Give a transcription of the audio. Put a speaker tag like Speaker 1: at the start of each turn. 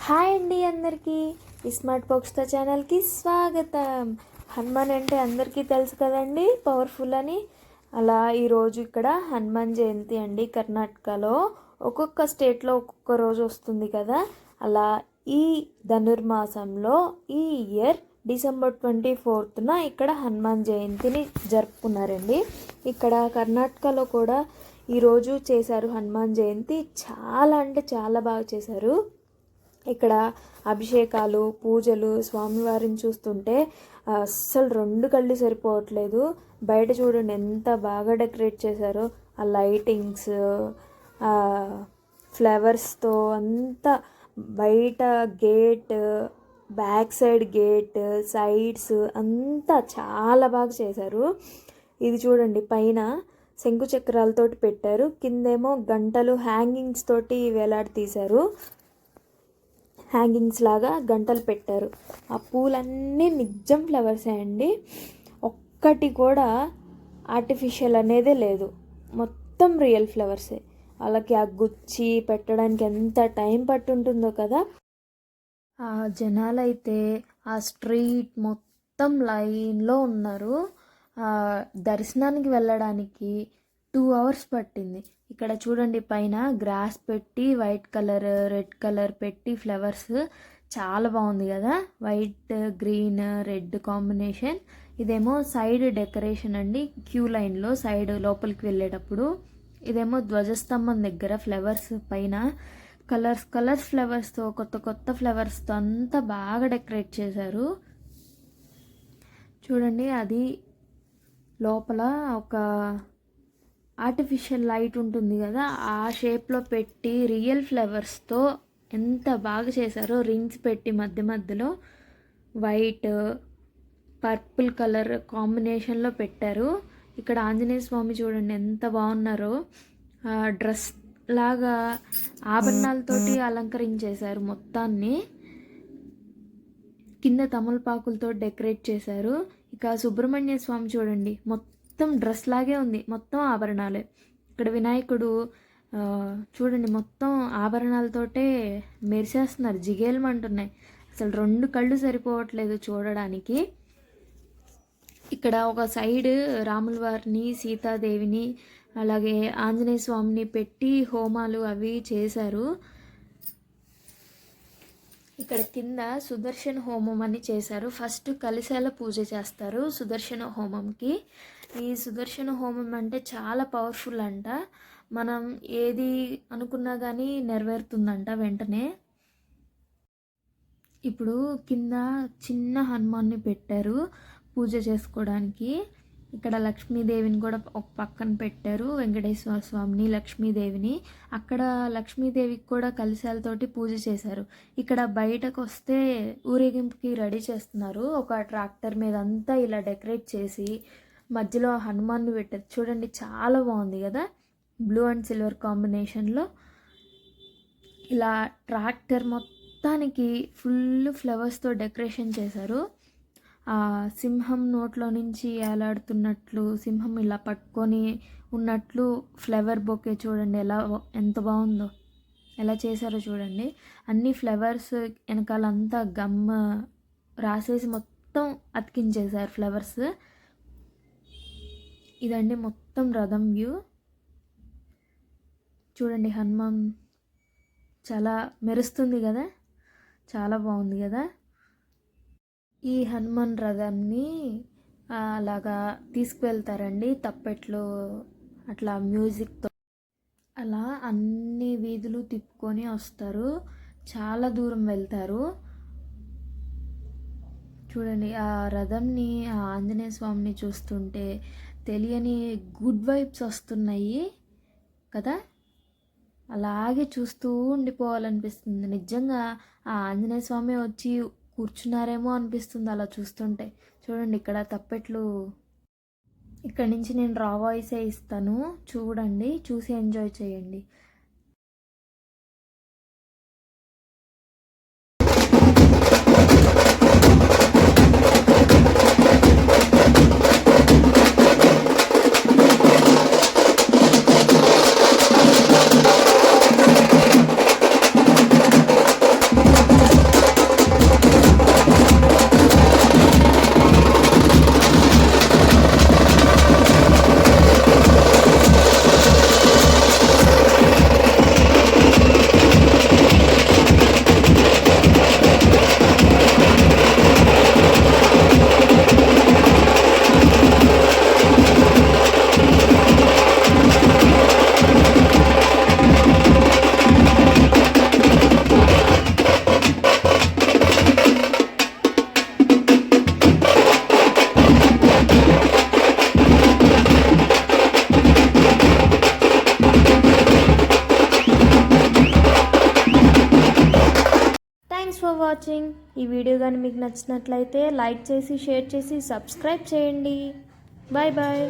Speaker 1: Hi అండి అందరికీ smart బాక్స్తో ఛానల్కి స్వాగతం. హనుమాన్ అంటే అందరికీ తెలుసు కదండి, పవర్ఫుల్ అని. అలా ఈరోజు ఇక్కడ హనుమాన్ జయంతి అండి. కర్ణాటకలో ఒక్కొక్క స్టేట్లో ఒక్కొక్క రోజు వస్తుంది కదా. అలా ఈ ధనుర్మాసంలో ఈ ఇయర్ డిసెంబర్ 24న ఇక్కడ హనుమాన్ జయంతిని జరుపుకున్నారండి. ఇక్కడ కర్ణాటకలో కూడా ఈరోజు చేశారు హనుమాన్ జయంతి. చాలా అంటే చాలా బాగా చేశారు. ఇక్కడ అభిషేకాలు, పూజలు, స్వామివారిని చూస్తుంటే అస్సలు రెండు కళ్ళు సరిపోవట్లేదు. బయట చూడండి ఎంత బాగా డెకరేట్ చేశారో. ఆ లైటింగ్స్, ఫ్లవర్స్తో అంతా బయట gate, back side gate, sides అంతా చాలా బాగా చేశారు. ఇది చూడండి, పైన శంకు చక్రాలతోటి పెట్టారు, కిందేమో గంటలు హ్యాంగింగ్స్ తోటి వేలాడి తీశారు. హ్యాంగింగ్స్ లాగా గంటలు పెట్టారు. ఆ పూలన్నీ నిజం ఫ్లవర్సే అండి, ఒక్కటి కూడా ఆర్టిఫిషియల్ అనేదే లేదు, మొత్తం రియల్ ఫ్లవర్సే. వాళ్ళకి ఆ గుచ్చి పెట్టడానికి ఎంత టైం పట్టుంటుందో కదా. ఆ జనాలైతే ఆ స్ట్రీట్ మొత్తం లైన్లో ఉన్నారు. దర్శనానికి వెళ్ళడానికి 2 hours పట్టింది. ఇక్కడ చూడండి, పైన గ్రాస్ పెట్టి వైట్ కలర్, రెడ్ కలర్ పెట్టి ఫ్లవర్స్ చాలా బాగుంది కదా. White, green, red combination. ఇదేమో సైడ్ డెకరేషన్ అండి, క్యూ లైన్లో సైడ్ లోపలికి వెళ్ళేటప్పుడు. ఇదేమో ధ్వజస్తంభం దగ్గర ఫ్లవర్స్ పైన కలర్స్ ఫ్లవర్స్తో, కొత్త కొత్త ఫ్లవర్స్తో అంతా బాగా డెకరేట్ చేశారు. చూడండి, అది లోపల ఒక ఆర్టిఫిషియల్ లైట్ ఉంటుంది కదా, ఆ షేప్లో పెట్టి రియల్ ఫ్లవర్స్తో ఎంత బాగా చేశారో. రింగ్స్ పెట్టి మధ్య మధ్యలో వైట్, పర్పుల్ కలర్ కాంబినేషన్లో పెట్టారు. ఇక్కడ ఆంజనేయ స్వామి చూడండి ఎంత బాగున్నారో. డ్రెస్ లాగా ఆభరణాలతోటి అలంకరించేశారు మొత్తాన్ని. కింద తమలపాకులతో డెకరేట్ చేశారు. ఇక సుబ్రహ్మణ్య స్వామి చూడండి, మొత్తం డ్రెస్ లాగే ఉంది, మొత్తం ఆభరణాలే. ఇక్కడ వినాయకుడు చూడండి, మొత్తం ఆభరణాలతోటే మెరిసేస్తున్నారు, జిగేలమంటున్నాయి. అసలు రెండు కళ్ళు సరిపోవట్లేదు చూడడానికి. ఇక్కడ ఒక సైడ్ రాముల వారిని, సీతాదేవిని, అలాగే ఆంజనేయ స్వామిని పెట్టి హోమాలు అవి చేశారు. ఇక్కడ కింద సుదర్శన హోమం అని చేశారు. ఫస్ట్ కలిశాల పూజ చేస్తారు సుదర్శన హోమంకి. ఈ సుదర్శన హోమం అంటే చాలా పవర్ఫుల్ అంట. మనం ఏది అనుకున్నా కానీ నెరవేరుతుందంట వెంటనే. ఇప్పుడు కింద చిన్న హనుమాన్ని పెట్టారు పూజ చేసుకోవడానికి. ఇక్కడ లక్ష్మీదేవిని కూడా ఒక పక్కన పెట్టారు, వెంకటేశ్వర స్వామిని, లక్ష్మీదేవిని. అక్కడ లక్ష్మీదేవికి కూడా కలిశాలతోటి పూజ చేశారు. ఇక్కడ బయటకు వస్తే ఊరేగింపుకి రెడీ చేస్తున్నారు. ఒక ట్రాక్టర్ మీద అంతా ఇలా డెకరేట్ చేసి మధ్యలో హనుమాన్ని పెట్టారు. చూడండి, చాలా బాగుంది కదా, బ్లూ అండ్ సిల్వర్ కాంబినేషన్లో. ఇలా ట్రాక్టర్ మొత్తానికి ఫుల్ ఫ్లవర్స్తో డెకరేషన్ చేశారు. ఆ సింహం నోట్లో నుంచి ఏలాడుతున్నట్లు, సింహం ఇలా పట్టుకొని ఉన్నట్లు ఫ్లవర్ బొకే చూడండి ఎంత బాగుందో, ఎలా చేశారో చూడండి. అన్ని ఫ్లవర్స్ వెనకాలంతా గమ్ రాసేసి మొత్తం అతికించేశారు ఫ్లవర్స్. ఇదండి మొత్తం రథం వ్యూ. చూడండి, హనుమాన్ చాలా మెరుస్తుంది కదా, చాలా బాగుంది కదా. ఈ హనుమాన్ రథాన్ని అలాగా తీసుకువెళ్తారండి, తప్పెట్లు అట్లా మ్యూజిక్తో. అలా అన్ని వీధులు తిప్పుకొని వస్తారు, చాలా దూరం వెళ్తారు. చూడండి, ఆ రథంని, ఆ ఆంజనేయ స్వామిని చూస్తుంటే తెలియని గుడ్ వైబ్స్ వస్తున్నాయి కదా. అలాగే చూస్తూ ఉండిపోవాలనిపిస్తుంది. నిజంగా ఆ ఆంజనేయ స్వామి వచ్చి కూర్చున్నారేమో అనిపిస్తుంది అలా చూస్తుంటే. చూడండి, ఇక్కడ తప్పెట్లు. ఇక్కడ నుంచి నేను రా వాయిసే ఇస్తాను, చూడండి, చూసి ఎంజాయ్ చేయండి. వాచింగ్. ఈ వీడియో కానీ మీకు నచ్చినట్లయితే లైక్ చేసి షేర్ చేసి సబ్స్క్రైబ్ చేయండి. Bye bye.